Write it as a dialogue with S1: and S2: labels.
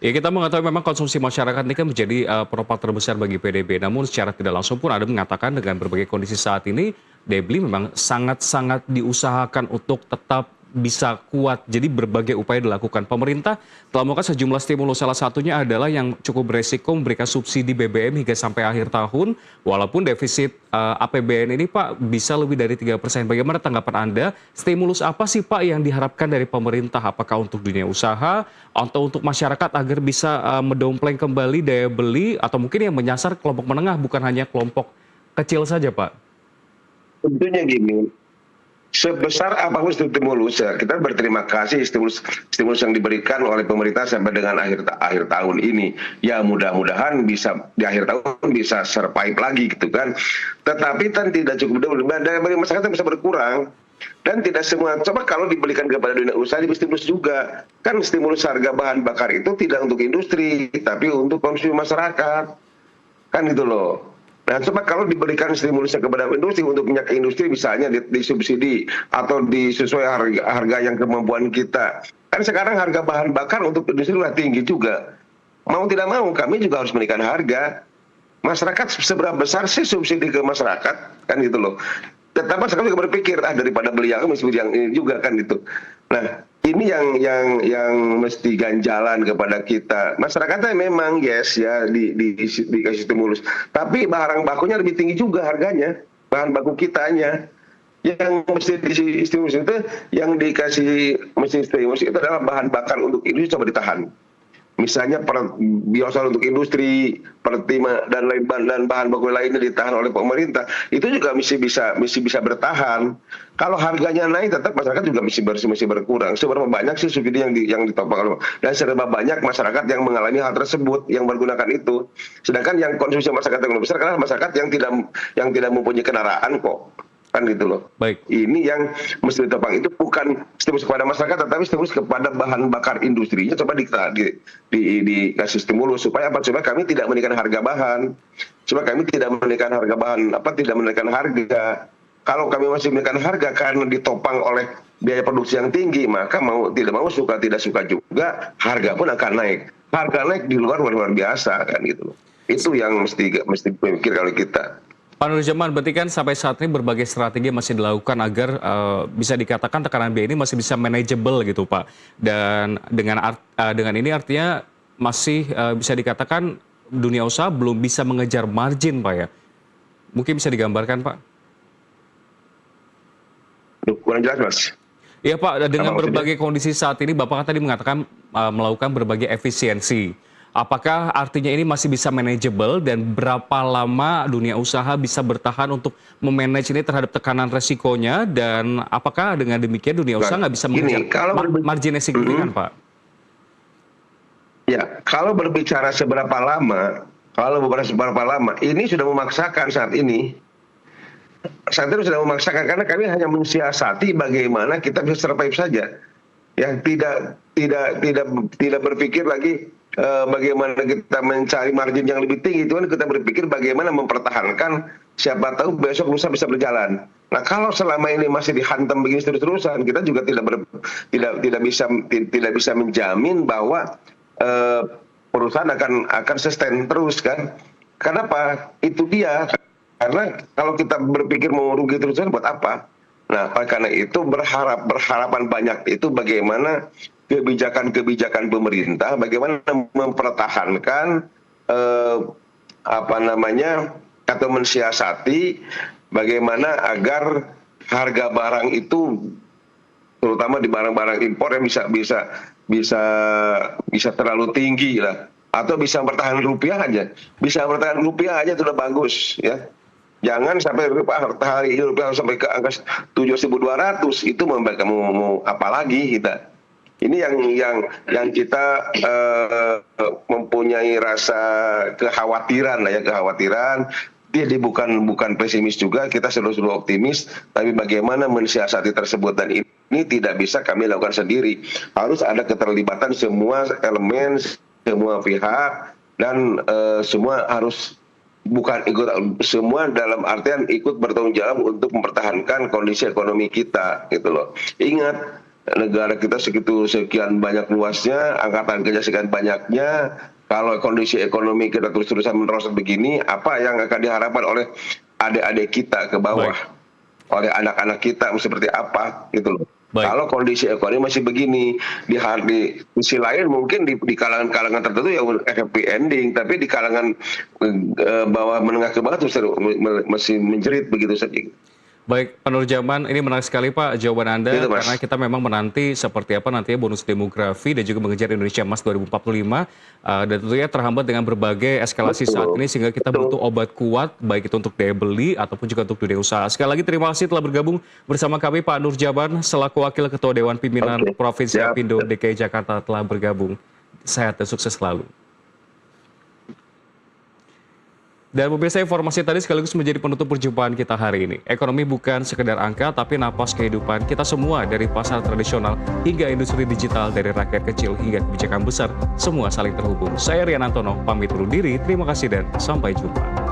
S1: Ya, kita mengetahui memang konsumsi masyarakat ini kan menjadi penopang terbesar bagi PDB. Namun secara tidak langsung pun ada mengatakan dengan berbagai kondisi saat ini, daya beli memang sangat-sangat diusahakan untuk tetap bisa kuat. Jadi berbagai upaya dilakukan. Pemerintah telah melakukan sejumlah stimulus. Salah satunya adalah yang cukup beresiko memberikan subsidi BBM hingga sampai akhir tahun. Walaupun defisit APBN ini Pak bisa lebih dari 3%. Bagaimana tanggapan Anda? Stimulus apa sih Pak yang diharapkan dari pemerintah? Apakah untuk dunia usaha atau untuk masyarakat agar bisa mendompleng kembali daya beli atau mungkin yang menyasar kelompok menengah bukan hanya kelompok kecil saja Pak?
S2: Tentunya gini, sebesar apapun stimulus, ya, kita berterima kasih stimulus yang diberikan oleh pemerintah sampai dengan akhir tahun ini. Ya mudah-mudahan bisa di akhir tahun bisa survive lagi gitu kan. Tetapi kan tidak cukup, daya beli masyarakat bisa berkurang. Dan tidak semua, coba kalau diberikan kepada dunia usaha, diberi stimulus juga. Kan stimulus harga bahan bakar itu tidak untuk industri, tapi untuk konsumsi masyarakat. Kan gitu loh. Nah, coba kalau diberikan stimulusnya kepada industri untuk minyak industri misalnya disubsidi atau disesuai harga yang kemampuan kita. Kan sekarang harga bahan bakar untuk industri sudah tinggi juga. Mau tidak mau kami juga harus menaikkan harga. Masyarakat seberapa besar sih subsidi ke masyarakat? Kan gitu loh. Tetap masyarakat juga berpikir, daripada beli yang ini juga kan gitu. Nah, ini yang mesti ganjalan kepada kita. Masyarakatnya memang yes ya dikasih stimulus, tapi barang bakunya lebih tinggi juga harganya, bahan baku kitanya. Yang mesti dikasih stimulus itu, yang dikasih mesti stimulus itu adalah bahan bakar untuk industri coba ditahan. Misalnya biasa untuk industri, pertima dan bahan baku lainnya ditahan oleh pemerintah, itu juga mesti bisa bertahan. Kalau harganya naik, tetap masyarakat juga mesti berkurang. Seberapa banyak sih subsidi yang ditopang dan seberapa banyak masyarakat yang mengalami hal tersebut yang menggunakan itu. Sedangkan yang konsumsi masyarakat yang lebih besar karena masyarakat yang tidak mempunyai kendaraan kok. Kan gitu loh.
S1: Baik.
S2: Ini yang mesti ditopang itu bukan stimulus kepada masyarakat, tetapi stimulus kepada bahan bakar industrinya. Coba dikasih stimulus supaya apa? Supaya kami tidak menaikkan harga bahan, supaya kami tidak menaikkan harga bahan, tidak menaikkan harga. Kalau kami masih menaikkan harga karena ditopang oleh biaya produksi yang tinggi, maka mau tidak mau suka tidak suka juga harga pun akan naik. Harga naik di luar biasa kan gitu loh. Itu yang mesti pikir kalau kita.
S1: Pak Nurjaman, berarti kan sampai saat ini berbagai strategi masih dilakukan agar bisa dikatakan tekanan biaya ini masih bisa manageable gitu Pak. Dan dengan ini artinya masih bisa dikatakan dunia usaha belum bisa mengejar margin Pak ya. Mungkin bisa digambarkan Pak?
S2: Kurang jelas Mas.
S1: Iya Pak, dengan berbagai kondisi saat ini Bapak kan tadi mengatakan melakukan berbagai efisiensi. Apakah artinya ini masih bisa manageable dan berapa lama dunia usaha bisa bertahan untuk memanage ini terhadap tekanan resikonya dan apakah dengan demikian dunia usaha nggak bisa mengejar margin yang signifikan Pak?
S2: Ya, kalau berbicara seberapa lama, ini sudah memaksakan saat ini. Saat ini sudah memaksakan karena kami hanya mensiasati bagaimana kita bisa survive saja. Yang tidak berpikir lagi bagaimana kita mencari margin yang lebih tinggi, itu kan kita berpikir bagaimana mempertahankan siapa tahu besok lusa bisa berjalan. Nah, kalau selama ini masih dihantam begini terus-terusan, kita juga tidak bisa menjamin bahwa perusahaan akan sustain terus kan. Kenapa? Itu dia. Karena kalau kita berpikir mau rugi terus-terusan buat apa? Nah, karena itu berharapan banyak itu bagaimana kebijakan pemerintah, bagaimana mempertahankan atau mensiasati bagaimana agar harga barang itu, terutama di barang-barang impor yang bisa terlalu tinggi lah, atau bisa bertahan rupiah aja itu udah bagus ya. Jangan sampai hari ini rupiah sampai ke angka 7.200, itu mau apa lagi kita. Ini yang kita mempunyai rasa kekhawatiran. Dia bukan pesimis juga, kita selalu optimis, tapi bagaimana mensiasati tersebut, dan ini tidak bisa kami lakukan sendiri. Harus ada keterlibatan semua elemen, semua pihak, dan semua harus semua dalam artian ikut bertanggung jawab untuk mempertahankan kondisi ekonomi kita gitu loh. Ingat, negara kita segitu sekian banyak luasnya, angkatan kerja sekian banyaknya, kalau kondisi ekonomi kita terus-terusan merosot begini, apa yang akan diharapkan oleh adik-adik kita ke bawah, oleh anak-anak kita seperti apa gitu loh.
S1: Baik.
S2: Kalau kondisi ekonomi masih begini, di sisi lain mungkin di kalangan-kalangan tertentu ya happy ending, tapi di kalangan bawah menengah ke bawah terus masih menjerit begitu saja.
S1: Baik, Pak Nurjaman, ini menarik sekali Pak jawaban Anda,
S2: Gitu, Mas.
S1: karena kita memang menanti seperti apa nantinya bonus demografi dan juga mengejar Indonesia Emas 2045, dan tentunya terhambat dengan berbagai eskalasi saat ini sehingga kita butuh obat kuat, baik itu untuk daya beli ataupun juga untuk dunia usaha. Sekali lagi terima kasih telah bergabung bersama kami Pak Nurjaman, selaku Wakil Ketua Dewan Pimpinan Provinsi Apindo DKI Jakarta telah bergabung. Sehat dan sukses selalu. Dan pemirsa, informasi tadi sekaligus menjadi penutup perjumpaan kita hari ini. Ekonomi bukan sekedar angka, tapi napas kehidupan kita semua, dari pasar tradisional hingga industri digital, dari rakyat kecil hingga kebijakan besar, semua saling terhubung. Saya Rian Antono, pamit undur diri, terima kasih dan sampai jumpa.